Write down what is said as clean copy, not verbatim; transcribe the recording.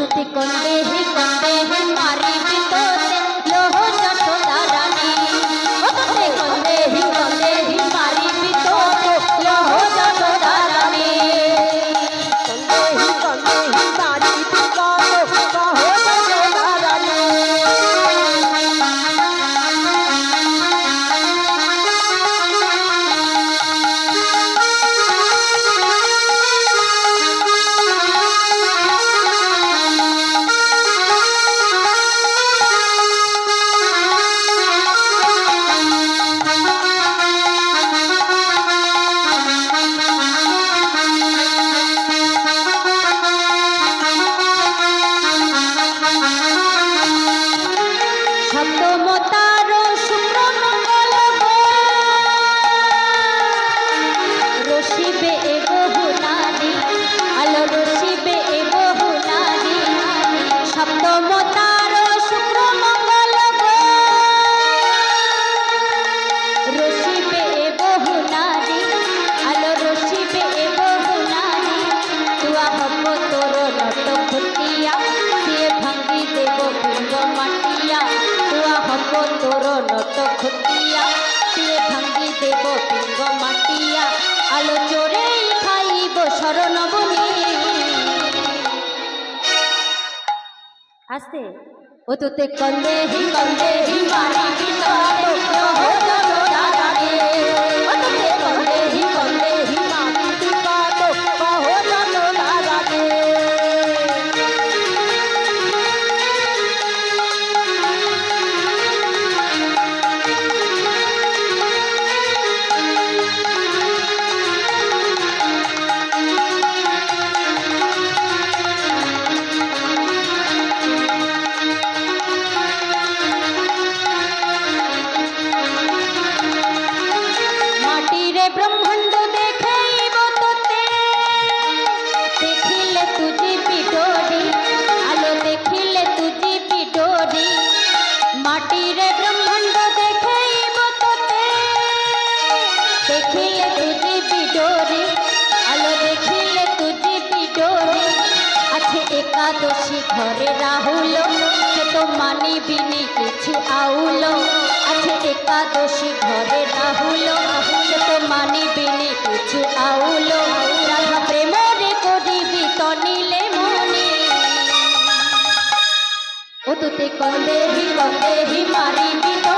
তুতে কন্দে হি মারি বিতোতে লোহ যশোদা রানী ও তুতে কন্দে হি মারি বিতোতে লোহ যশোদা রানী কন্দে হি মারি বিতোতে লোহ যশোদা রানী তোর নত ঘটিয়া সে ভাঙ্গি দেব পিঙ্গ মাটিয়া আলো চোরে খাইব শরণ বনি আস্তে ও তুতে কন্দে হি মারি বিতোতে লোহ যশোদা রানী ও তুতে কন্দে হি মারি বিতোতে লোহ যশোদা রানী ब्रह्मांड देखाइब तोते देखिले तुझी पिडोरी आलो देखिले तुझी पिडोरी माटी रे ब्रह्मांड देखाइब तोते देखिले तुझी पिडोरी आलो देखिले तुझी पिडोरी आछे एकादशी घरे राहुलो से तो मानिबिनी किछु आउलो आछे एकादशी घरे राहुलो तो मानिबिनी किछु आउलो राधा प्रेमरे करिबी तनिले मने ओ तुते कन्दे हि मारी बितो